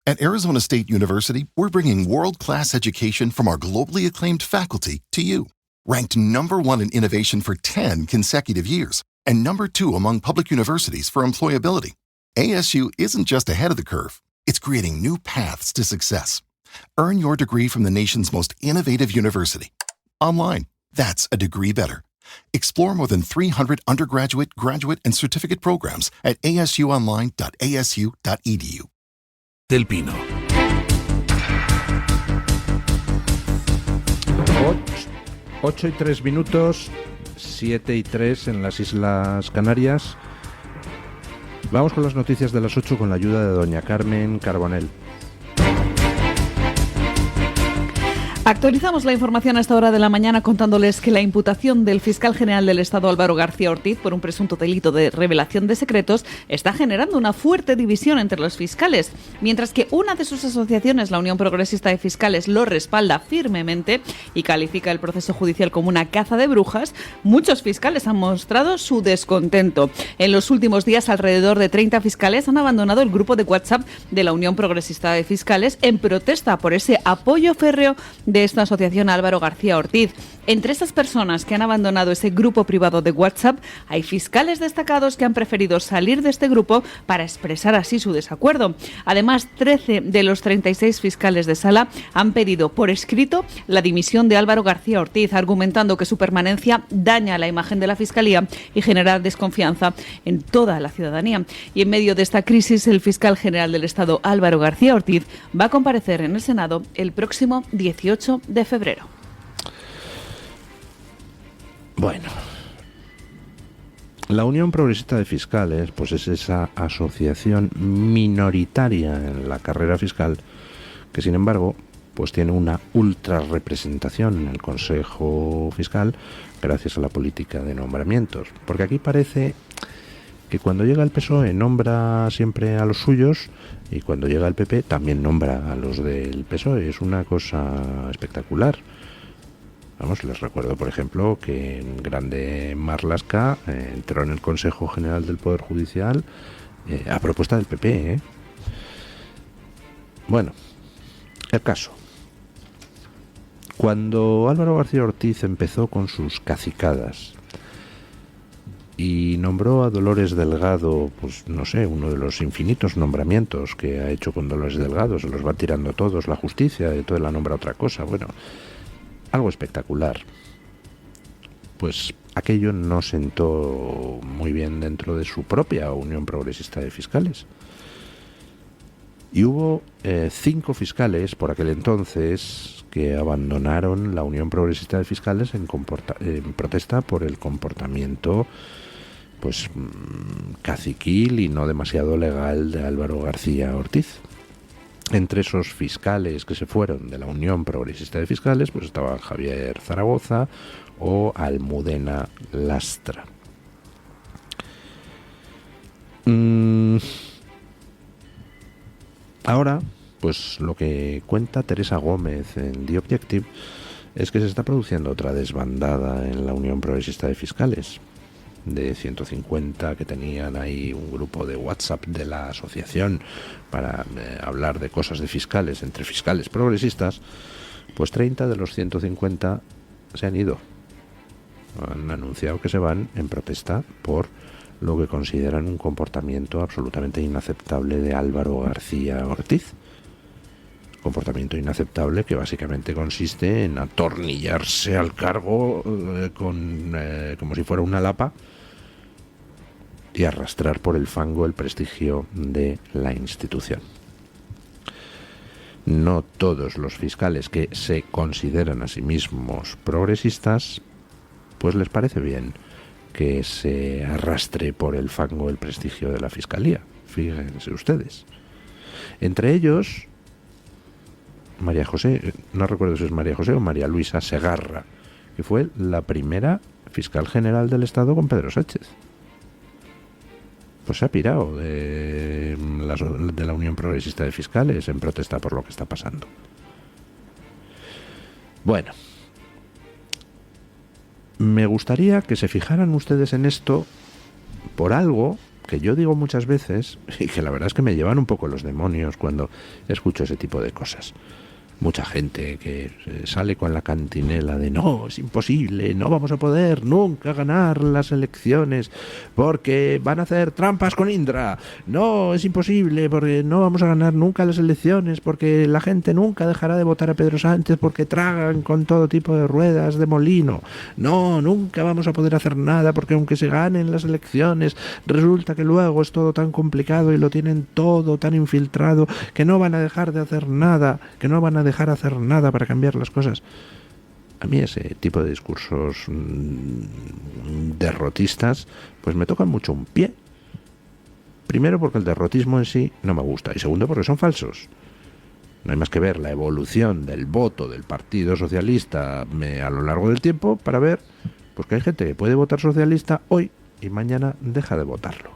At Arizona State University, we're bringing world-class education from our globally acclaimed faculty to you. Ranked #1 in innovation for 10 consecutive years and #2 among public universities for employability, ASU isn't just ahead of the curve, it's creating new paths to success. Earn your degree from the nation's most innovative university. Online, that's a degree better. Explore more than 300 undergraduate, graduate, and certificate programs at asuonline.asu.edu. Del Pino. 8:03, 7:03 en las Islas Canarias. Vamos con las noticias de las 8 con la ayuda de doña Carmen Carbonell. Actualizamos la información a esta hora de la mañana contándoles que la imputación del fiscal general del Estado Álvaro García Ortiz por un presunto delito de revelación de secretos está generando una fuerte división entre los fiscales. Mientras que una de sus asociaciones, la Unión Progresista de Fiscales, lo respalda firmemente y califica el proceso judicial como una caza de brujas, muchos fiscales han mostrado su descontento. En los últimos días, alrededor de 30 fiscales han abandonado el grupo de WhatsApp de la Unión Progresista de Fiscales en protesta por ese apoyo férreo de esta asociación a Álvaro García Ortiz. Entre esas personas que han abandonado ese grupo privado de WhatsApp, hay fiscales destacados que han preferido salir de este grupo para expresar así su desacuerdo. Además, 13 de los 36 fiscales de sala han pedido por escrito la dimisión de Álvaro García Ortiz, argumentando que su permanencia daña la imagen de la Fiscalía y genera desconfianza en toda la ciudadanía. Y en medio de esta crisis, el fiscal general del Estado, Álvaro García Ortiz, va a comparecer en el Senado el próximo 18 de febrero. Bueno, la Unión Progresista de Fiscales pues es esa asociación minoritaria en la carrera fiscal que, sin embargo, pues tiene una ultra representación en el Consejo Fiscal gracias a la política de nombramientos. Porque aquí parece que cuando llega el PSOE nombra siempre a los suyos y cuando llega el PP también nombra a los del PSOE. Es una cosa espectacular. Vamos, les recuerdo, por ejemplo, que en Grande Marlaska entró en el Consejo General del Poder Judicial a propuesta del PP. Bueno, el caso. Cuando Álvaro García Ortiz empezó con sus cacicadas y nombró a Dolores Delgado, pues no sé, uno de los infinitos nombramientos que ha hecho con Dolores Delgado, se los va tirando todos, la justicia, y todo la nombra otra cosa, bueno, algo espectacular. Pues aquello no sentó muy bien dentro de su propia Unión Progresista de Fiscales. Y hubo 5 fiscales por aquel entonces que abandonaron la Unión Progresista de Fiscales en protesta por el comportamiento pues caciquil y no demasiado legal de Álvaro García Ortiz. Entre esos fiscales que se fueron de la Unión Progresista de Fiscales pues estaban Javier Zaragoza o Almudena Lastra. Ahora, pues lo que cuenta Teresa Gómez en The Objective es que se está produciendo otra desbandada en la Unión Progresista de Fiscales. De 150 que tenían ahí un grupo de WhatsApp de la asociación para hablar de cosas de fiscales, entre fiscales progresistas, pues 30 de los 150 se han ido. Han anunciado que se van en protesta por lo que consideran un comportamiento absolutamente inaceptable de Álvaro García Ortiz. Comportamiento inaceptable que básicamente consiste en atornillarse al cargo como si fuera una lapa y arrastrar por el fango el prestigio de la institución. No todos los fiscales que se consideran a sí mismos progresistas, pues les parece bien que se arrastre por el fango el prestigio de la Fiscalía. Fíjense ustedes. Entre ellos, María José, no recuerdo si es María José o María Luisa Segarra, que fue la primera fiscal general del Estado con Pedro Sánchez. Pues se ha pirado de la Unión Progresista de Fiscales en protesta por lo que está pasando. Bueno, me gustaría que se fijaran ustedes en esto por algo que yo digo muchas veces y que la verdad es que me llevan un poco los demonios cuando escucho ese tipo de cosas. Mucha gente que sale con la cantinela de no, es imposible, no vamos a poder nunca ganar las elecciones porque van a hacer trampas con Indra. No, es imposible porque no vamos a ganar nunca las elecciones porque la gente nunca dejará de votar a Pedro Sánchez porque tragan con todo tipo de ruedas de molino. No, nunca vamos a poder hacer nada porque aunque se ganen las elecciones, resulta que luego es todo tan complicado y lo tienen todo tan infiltrado que no van a dejar de hacer nada, que no van a dejar de hacer nada para cambiar las cosas. A mí ese tipo de discursos derrotistas pues me tocan mucho un pie. Primero porque el derrotismo en sí no me gusta y segundo porque son falsos. No hay más que ver la evolución del voto del Partido Socialista a lo largo del tiempo para ver pues que hay gente que puede votar socialista hoy y mañana deja de votarlo.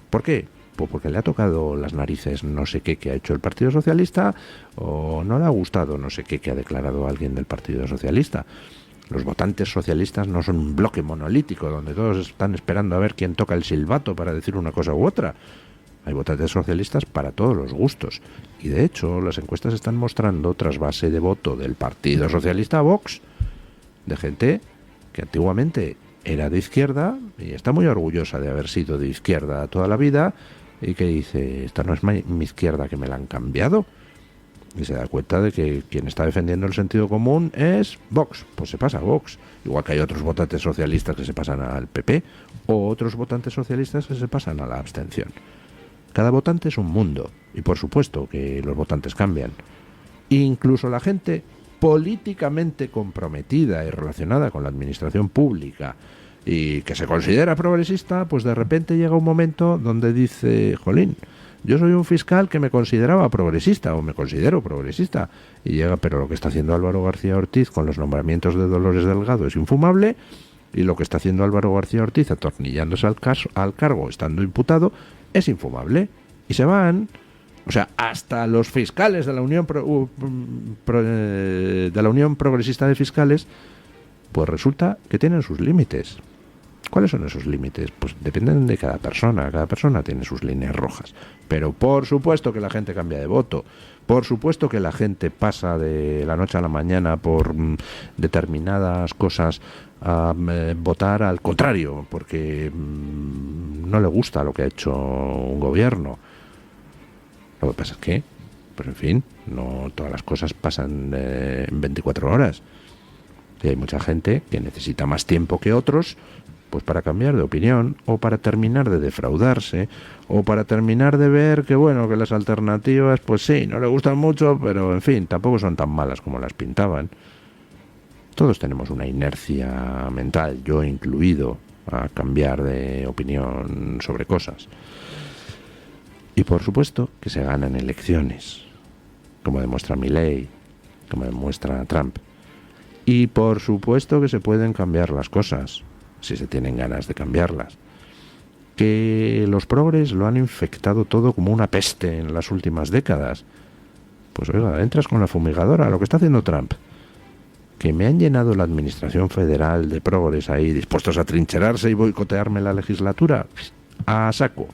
¿Por qué? Pues porque le ha tocado las narices no sé qué que ha hecho el Partido Socialista o no le ha gustado no sé qué que ha declarado alguien del Partido Socialista. Los votantes socialistas no son un bloque monolítico donde todos están esperando a ver quién toca el silbato para decir una cosa u otra. Hay votantes socialistas para todos los gustos. Y de hecho, las encuestas están mostrando trasvase de voto del Partido Socialista a Vox, de gente que antiguamente era de izquierda y está muy orgullosa de haber sido de izquierda toda la vida y que dice, esta no es mi izquierda, que me la han cambiado. Y se da cuenta de que quien está defendiendo el sentido común es Vox. Pues se pasa a Vox. Igual que hay otros votantes socialistas que se pasan al PP o otros votantes socialistas que se pasan a la abstención. Cada votante es un mundo y por supuesto que los votantes cambian. Incluso la gente políticamente comprometida y relacionada con la administración pública y que se considera progresista, pues de repente llega un momento donde dice, jolín, yo soy un fiscal que me consideraba progresista o me considero progresista, y llega, pero lo que está haciendo Álvaro García Ortiz con los nombramientos de Dolores Delgado es infumable, y lo que está haciendo Álvaro García Ortiz atornillándose al cargo estando imputado es infumable, y se van. O sea, hasta los fiscales de la Unión Progresista de Fiscales, pues resulta que tienen sus límites. ¿Cuáles son esos límites? Pues dependen de cada persona tiene sus líneas rojas. Pero por supuesto que la gente cambia de voto, por supuesto que la gente pasa de la noche a la mañana por determinadas cosas a votar al contrario, porque no le gusta lo que ha hecho un gobierno. Lo que pasa es que, pues en fin, no todas las cosas pasan en 24 horas. Y hay mucha gente que necesita más tiempo que otros, pues para cambiar de opinión, o para terminar de defraudarse, o para terminar de ver que, bueno, que las alternativas, pues sí, no le gustan mucho, pero en fin, tampoco son tan malas como las pintaban. Todos tenemos una inercia mental, yo incluido, a cambiar de opinión sobre cosas. Y por supuesto que se ganan elecciones, como demuestra Milei, como demuestra Trump. Y por supuesto que se pueden cambiar las cosas, si se tienen ganas de cambiarlas. Que los progres lo han infectado todo como una peste en las últimas décadas. Pues oiga, entras con la fumigadora, lo que está haciendo Trump. Que me han llenado la administración federal de progres ahí, dispuestos a trincherarse y boicotearme la legislatura, a saco.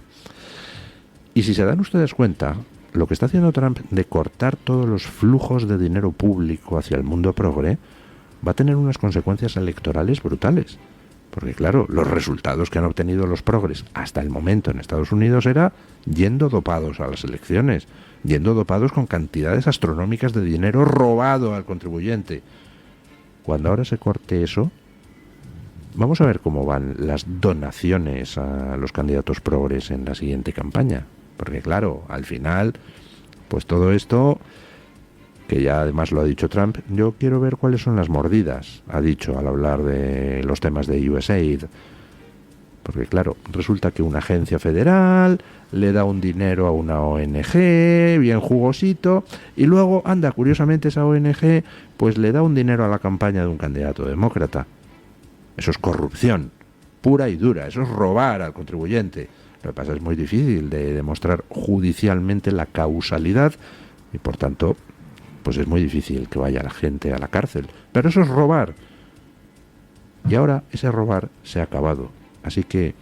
Y si se dan ustedes cuenta, lo que está haciendo Trump de cortar todos los flujos de dinero público hacia el mundo progre va a tener unas consecuencias electorales brutales. Porque claro, los resultados que han obtenido los progres hasta el momento en Estados Unidos era yendo dopados a las elecciones, yendo dopados con cantidades astronómicas de dinero robado al contribuyente. Cuando ahora se corte eso, vamos a ver cómo van las donaciones a los candidatos progres en la siguiente campaña. Porque claro, al final, pues todo esto, que ya además lo ha dicho Trump, yo quiero ver cuáles son las mordidas, ha dicho al hablar de los temas de USAID. Porque claro, resulta que una agencia federal le da un dinero a una ONG, bien jugosito, y luego, anda, curiosamente esa ONG, pues le da un dinero a la campaña de un candidato demócrata. Eso es corrupción, pura y dura, eso es robar al contribuyente. Lo que pasa es muy difícil de demostrar judicialmente la causalidad y por tanto pues es muy difícil que vaya la gente a la cárcel. Pero eso es robar. Y ahora ese robar se ha acabado. Así que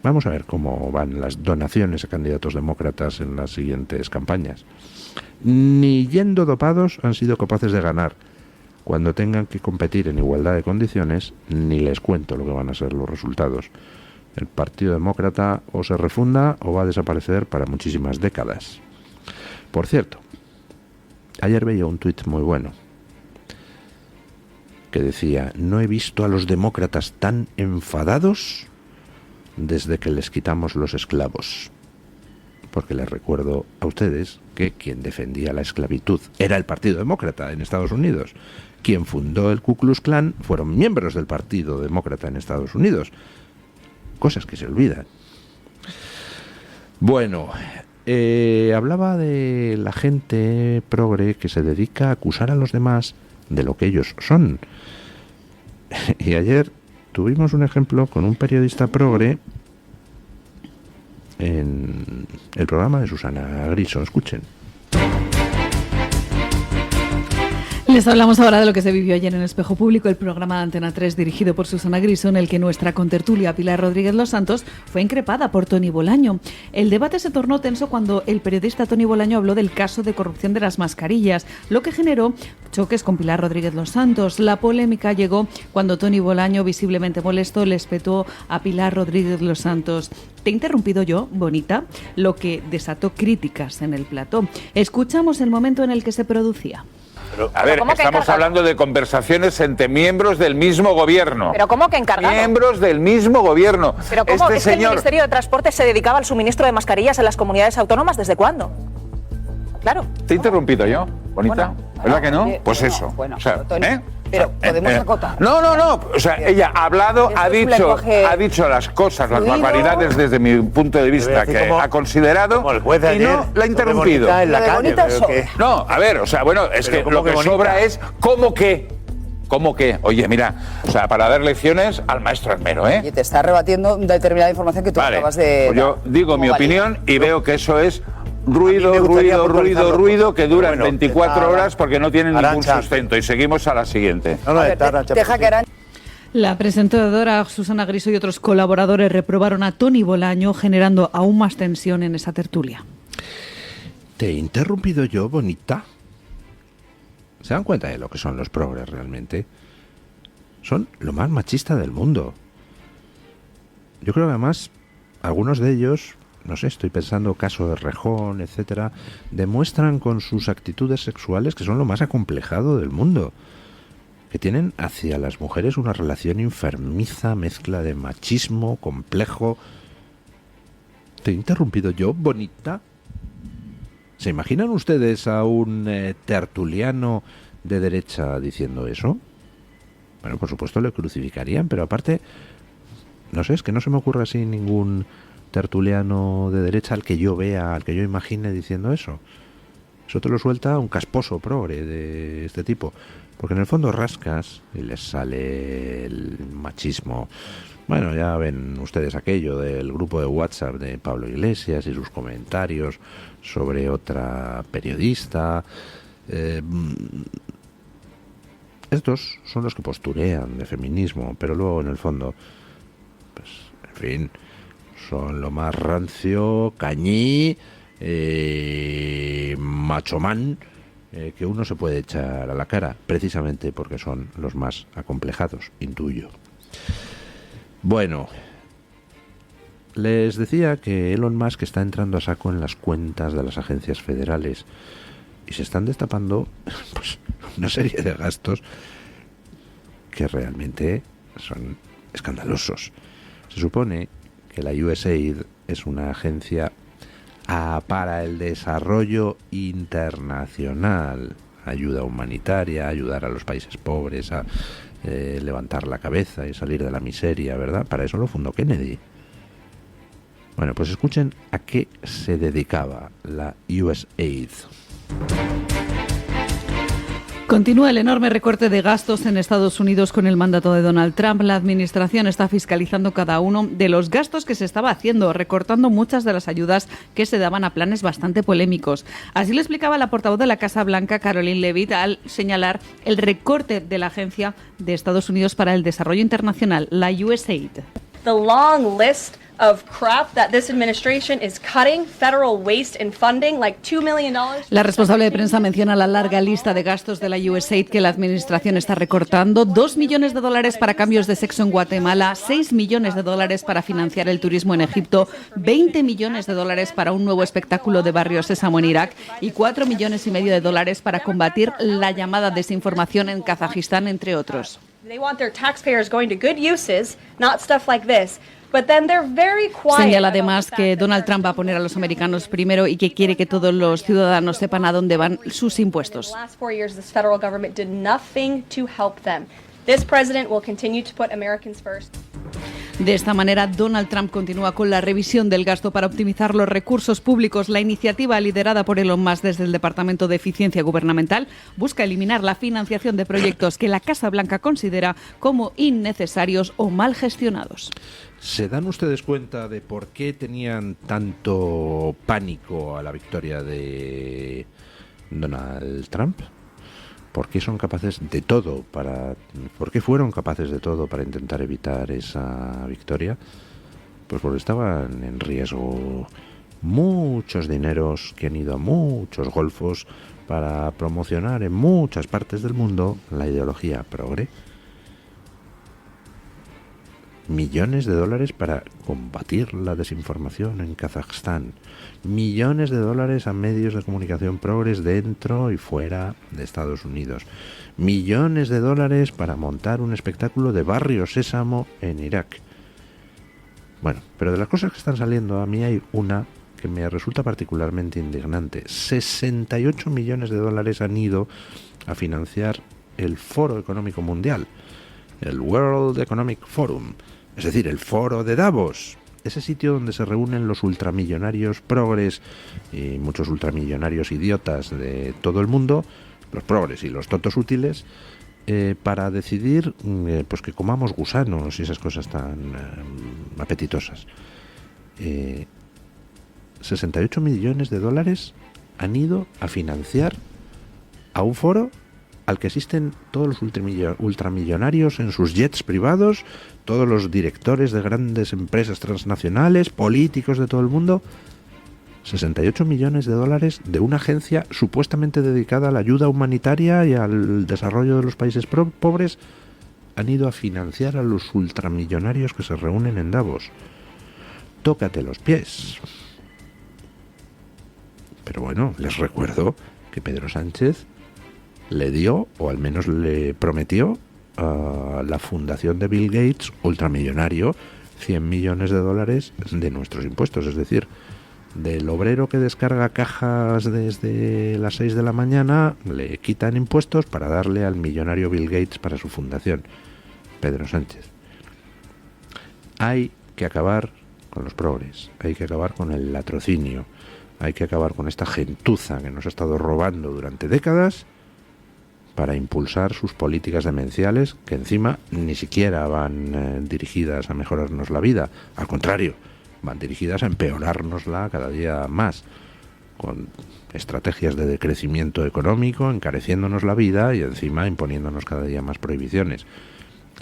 Vamos a ver cómo van las donaciones a candidatos demócratas en las siguientes campañas. Ni yendo dopados han sido capaces de ganar. Cuando tengan que competir en igualdad de condiciones, ni les cuento lo que van a ser los resultados. El Partido Demócrata o se refunda o va a desaparecer para muchísimas décadas. Por cierto, ayer veía un tuit muy bueno que decía: no he visto a los demócratas tan enfadados desde que les quitamos los esclavos. Porque les recuerdo a ustedes que quien defendía la esclavitud era el Partido Demócrata en Estados Unidos. Quien fundó el Ku Klux Klan fueron miembros del Partido Demócrata en Estados Unidos. Cosas que se olvidan. Bueno, hablaba de la gente progre que se dedica a acusar a los demás de lo que ellos son. Y ayer tuvimos un ejemplo con un periodista progre en el programa de Susana Griso. Escuchen. Les hablamos ahora de lo que se vivió ayer en Espejo Público, el programa de Antena 3 dirigido por Susana Griso, en el que nuestra contertulia Pilar Rodríguez Los Santos fue increpada por Toni Bolaño. El debate se tornó tenso cuando el periodista Toni Bolaño habló del caso de corrupción de las mascarillas, lo que generó choques con Pilar Rodríguez Los Santos. La polémica llegó cuando Toni Bolaño, visiblemente molesto, le espetó a Pilar Rodríguez Los Santos: ¿te he interrumpido yo, bonita?, lo que desató críticas en el plató. Escuchamos el momento en el que se producía. Pero, a ver, estamos hablando de conversaciones entre miembros del mismo gobierno. ¿Pero cómo que encargado? Miembros del mismo gobierno. ¿Pero cómo es que el Ministerio de Transporte se dedicaba al suministro de mascarillas en las comunidades autónomas? ¿Desde cuándo? Claro. ¿Te he interrumpido yo, bonita? ¿Verdad que no? Pues eso. Bueno, o sea, pero podemos acotar. No. O sea, ella ha hablado, ha dicho las cosas, las barbaridades desde mi punto de vista que ha considerado y no la ha interrumpido. No, a ver, o sea, bueno, es que lo que sobra es ¿cómo que? Oye, mira, o sea, para dar lecciones al maestro Armero, ¿eh? Y te está rebatiendo determinada información que tú acabas de... Pues yo digo mi opinión y veo que eso es ruido que duran 24 horas porque no tienen ningún sustento. Y seguimos a la siguiente. Deja que Arantxa... La presentadora Susana Griso y otros colaboradores reprobaron a Toni Bolaño, generando aún más tensión en esa tertulia. ¿Te he interrumpido yo, bonita? ¿Se dan cuenta de lo que son los progres realmente? Son lo más machista del mundo. Yo creo que además algunos de ellos, no sé, estoy pensando caso de Rejón, etcétera, demuestran con sus actitudes sexuales que son lo más acomplejado del mundo, que tienen hacia las mujeres una relación enfermiza, mezcla de machismo, complejo. ¿Te he interrumpido yo, bonita? ¿Se imaginan ustedes a un tertuliano de derecha diciendo eso? Bueno, por supuesto le crucificarían, pero aparte, no sé, es que no se me ocurre así ningún tertuliano de derecha al que yo vea, al que yo imagine diciendo eso. Eso te lo suelta un casposo progre de este tipo, porque en el fondo rascas y les sale el machismo. Bueno, ya ven ustedes aquello del grupo de WhatsApp de Pablo Iglesias y sus comentarios sobre otra periodista. Estos son los que posturean de feminismo, pero luego en el fondo, pues, en fin, son lo más rancio, cañí, machomán que uno se puede echar a la cara, precisamente porque son los más acomplejados, intuyo. Bueno, les decía que Elon Musk está entrando a saco en las cuentas de las agencias federales y se están destapando pues una serie de gastos que realmente son escandalosos. Se supone que la USAID es una agencia para el desarrollo internacional, ayuda humanitaria, ayudar a los países pobres a levantar la cabeza y salir de la miseria, ¿verdad? Para eso lo fundó Kennedy. Bueno, pues escuchen a qué se dedicaba la USAID. Continúa el enorme recorte de gastos en Estados Unidos con el mandato de Donald Trump. La administración está fiscalizando cada uno de los gastos que se estaba haciendo, recortando muchas de las ayudas que se daban a planes bastante polémicos. Así lo explicaba la portavoz de la Casa Blanca, Caroline Leavitt, al señalar el recorte de la Agencia de Estados Unidos para el Desarrollo Internacional, la USAID. the long list of crap that this administration is cutting, federal waste and funding, like $2 million. La responsable de prensa menciona la larga lista de gastos de la USAID que la administración está recortando: $2 millones para cambios de sexo en Guatemala, $6 millones para financiar el turismo en Egipto, $20 millones para un nuevo espectáculo de Barrio Sésamo en Irak y $4,5 millones para combatir la llamada desinformación en Kazajistán, entre otros. They want their taxpayers going to good uses, not stuff like this. Señala además que Donald Trump va a poner a los americanos primero y que quiere que todos los ciudadanos sepan a dónde van sus impuestos. De esta manera, Donald Trump continúa con la revisión del gasto para optimizar los recursos públicos. La iniciativa, liderada por Elon Musk desde el Departamento de Eficiencia Gubernamental, busca eliminar la financiación de proyectos que la Casa Blanca considera como innecesarios o mal gestionados. ¿Se dan ustedes cuenta de por qué tenían tanto pánico a la victoria de Donald Trump? ¿Por qué son capaces de todo por qué fueron capaces de todo para intentar evitar esa victoria? Pues porque estaban en riesgo muchos dineros que han ido a muchos golfos para promocionar en muchas partes del mundo la ideología progre. Millones de dólares para combatir la desinformación en Kazajstán. Millones de dólares a medios de comunicación progres dentro y fuera de Estados Unidos. Millones de dólares para montar un espectáculo de Barrio Sésamo en Irak. Bueno, pero de las cosas que están saliendo, a mí hay una que me resulta particularmente indignante. 68 millones de dólares han ido a financiar el Foro Económico Mundial, el World Economic Forum, es decir, el Foro de Davos, ese sitio donde se reúnen los ultramillonarios progres y muchos ultramillonarios idiotas de todo el mundo, los progres y los tontos útiles, para decidir pues que comamos gusanos y esas cosas tan apetitosas. 68 millones de dólares han ido a financiar a un foro al que asisten todos los ultramillonarios en sus jets privados, todos los directores de grandes empresas transnacionales, políticos de todo el mundo. 68 millones de dólares de una agencia supuestamente dedicada a la ayuda humanitaria y al desarrollo de los países pobres han ido a financiar a los ultramillonarios que se reúnen en Davos. Tócate los pies. Pero bueno, les recuerdo que Pedro Sánchez le dio, o al menos le prometió, a la fundación de Bill Gates, ultramillonario, 100 millones de dólares de nuestros impuestos, es decir, del obrero que descarga cajas desde las 6 de la mañana, le quitan impuestos para darle al millonario Bill Gates para su fundación, Pedro Sánchez. Hay que acabar con los progres, hay que acabar con el latrocinio, hay que acabar con esta gentuza que nos ha estado robando durante décadas para impulsar sus políticas demenciales, que encima ni siquiera van dirigidas a mejorarnos la vida, al contrario, van dirigidas a empeorárnosla cada día más, con estrategias de decrecimiento económico, encareciéndonos la vida y encima imponiéndonos cada día más prohibiciones.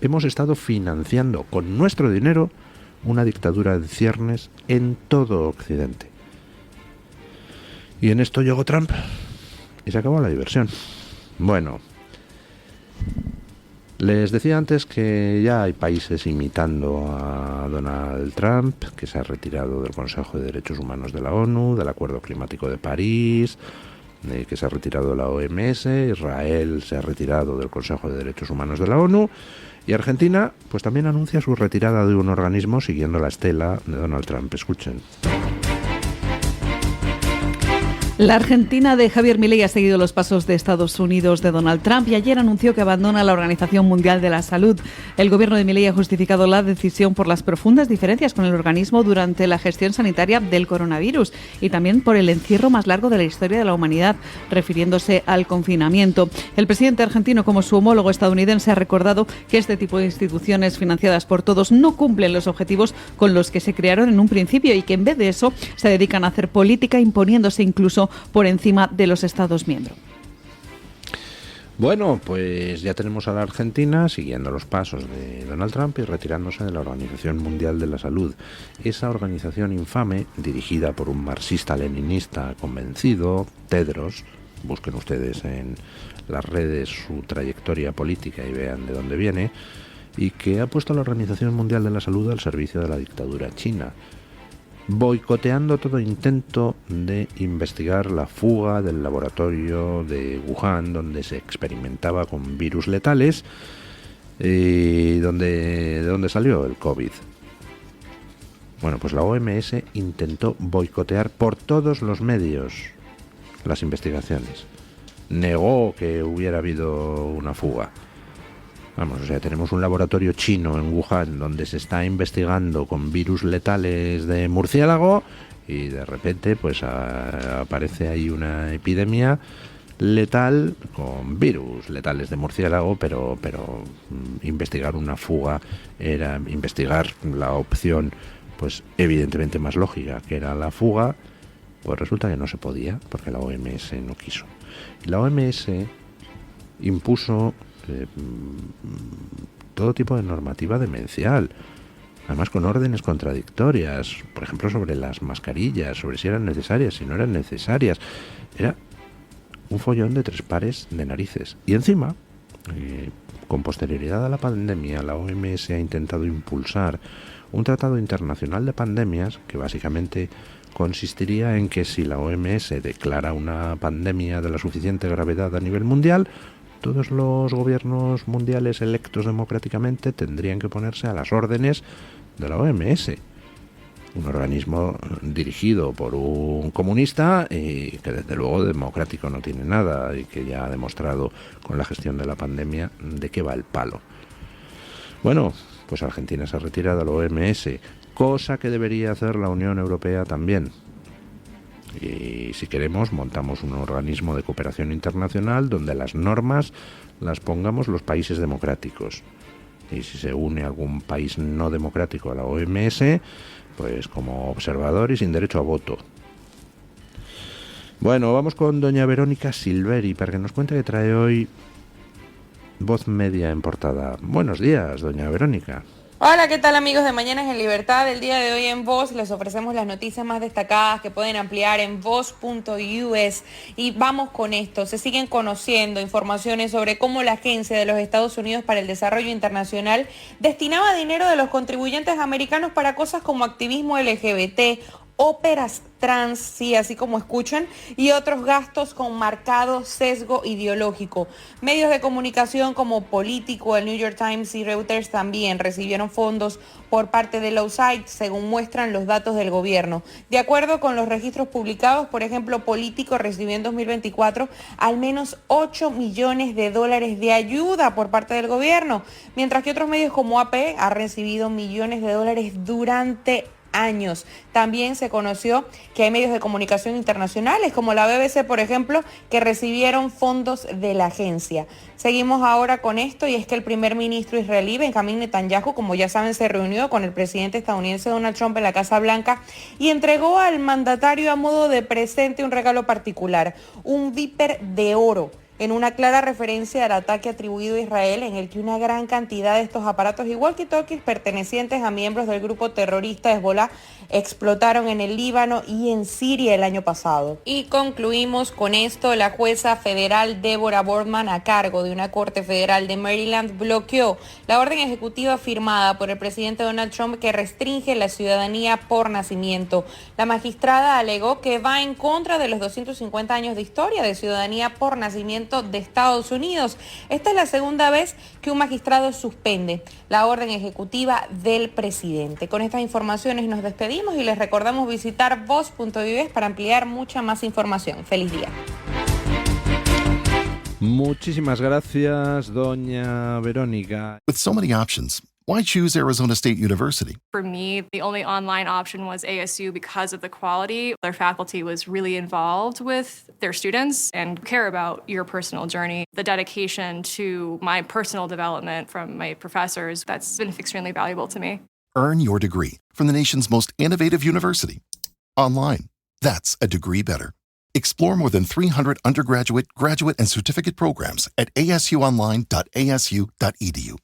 Hemos estado financiando con nuestro dinero una dictadura en ciernes en todo Occidente. Y en esto llegó Trump y se acabó la diversión. Bueno, les decía antes que ya hay países imitando a Donald Trump, que se ha retirado del Consejo de Derechos Humanos de la ONU, del Acuerdo Climático de París, que se ha retirado de la OMS, Israel se ha retirado del Consejo de Derechos Humanos de la ONU, y Argentina pues también anuncia su retirada de un organismo siguiendo la estela de Donald Trump. Escuchen. La Argentina de Javier Milei ha seguido los pasos de Estados Unidos de Donald Trump y ayer anunció que abandona la Organización Mundial de la Salud. El gobierno de Milei ha justificado la decisión por las profundas diferencias con el organismo durante la gestión sanitaria del coronavirus y también por el encierro más largo de la historia de la humanidad, refiriéndose al confinamiento. El presidente argentino, como su homólogo estadounidense, ha recordado que este tipo de instituciones financiadas por todos no cumplen los objetivos con los que se crearon en un principio y que en vez de eso se dedican a hacer política imponiéndose incluso por encima de los Estados miembros. Bueno, pues ya tenemos a la Argentina siguiendo los pasos de Donald Trump y retirándose de la Organización Mundial de la Salud. Esa organización infame, dirigida por un marxista-leninista convencido, Tedros, busquen ustedes en las redes su trayectoria política y vean de dónde viene, y que ha puesto a la Organización Mundial de la Salud al servicio de la dictadura china, boicoteando todo intento de investigar la fuga del laboratorio de Wuhan, donde se experimentaba con virus letales y de donde salió el COVID. Bueno, pues la OMS intentó boicotear por todos los medios las investigaciones. Negó que hubiera habido una fuga. Vamos, o sea, tenemos un laboratorio chino en Wuhan donde se está investigando con virus letales de murciélago y de repente pues aparece ahí una epidemia letal con virus letales de murciélago, pero investigar una fuga era investigar la opción pues evidentemente más lógica, que era la fuga, pues resulta que no se podía porque la OMS no quiso. Y la OMS impuso todo tipo de normativa demencial, además con órdenes contradictorias, por ejemplo sobre las mascarillas, sobre si eran necesarias, si no eran necesarias. Era un follón de tres pares de narices. Y encima, con posterioridad a la pandemia, la OMS ha intentado impulsar un tratado internacional de pandemias que básicamente consistiría en que si la OMS declara una pandemia de la suficiente gravedad a nivel mundial, todos los gobiernos mundiales electos democráticamente tendrían que ponerse a las órdenes de la OMS, un organismo dirigido por un comunista y que desde luego democrático no tiene nada y que ya ha demostrado con la gestión de la pandemia de qué va el palo. Bueno, pues Argentina se ha retirado de la OMS, cosa que debería hacer la Unión Europea también. Y si queremos, montamos un organismo de cooperación internacional donde las normas las pongamos los países democráticos. Y si se une algún país no democrático a la OMS, pues como observador y sin derecho a voto. Bueno, vamos con doña Verónica Silveri para que nos cuente que trae hoy Voz Media en portada. Buenos días, doña Verónica. Hola, ¿qué tal amigos de Mañanas en Libertad? El día de hoy en Voz les ofrecemos las noticias más destacadas que pueden ampliar en voz.us y vamos con esto. Se siguen conociendo informaciones sobre cómo la Agencia de los Estados Unidos para el Desarrollo Internacional destinaba dinero de los contribuyentes americanos para cosas como activismo LGBT, óperas trans, sí, así como escuchan, y otros gastos con marcado sesgo ideológico. Medios de comunicación como Político, el New York Times y Reuters también recibieron fondos por parte de la USAID, según muestran los datos del gobierno. De acuerdo con los registros publicados, por ejemplo, Político recibió en 2024 al menos $8 millones de ayuda por parte del gobierno, mientras que otros medios como AP han recibido millones de dólares durante años. También se conoció que hay medios de comunicación internacionales como la BBC, por ejemplo, que recibieron fondos de la agencia. Seguimos ahora con esto y es que el primer ministro israelí Benjamín Netanyahu, como ya saben, se reunió con el presidente estadounidense Donald Trump en la Casa Blanca y entregó al mandatario a modo de presente un regalo particular, un Viper de oro, en una clara referencia al ataque atribuido a Israel en el que una gran cantidad de estos aparatos y walkie-talkies pertenecientes a miembros del grupo terrorista Hezbollah explotaron en el Líbano y en Siria el año pasado. Y concluimos con esto. La jueza federal Deborah Boardman, a cargo de una corte federal de Maryland, bloqueó la orden ejecutiva firmada por el presidente Donald Trump que restringe la ciudadanía por nacimiento. La magistrada alegó que va en contra de los 250 años de historia de ciudadanía por nacimiento de Estados Unidos. Esta es la segunda vez que un magistrado suspende la orden ejecutiva del presidente. Con estas informaciones nos despedimos y les recordamos visitar voz.us para ampliar mucha más información. Feliz día. Muchísimas gracias, doña Verónica. With so many options, why choose Arizona State University? For me, the only online option was ASU because of the quality. Their faculty was really involved with their students and care about your personal journey. The dedication to my personal development from my professors, that's been extremely valuable to me. Earn your degree from the nation's most innovative university. Online. That's a degree better. Explore more than 300 undergraduate, graduate, and certificate programs at asuonline.asu.edu.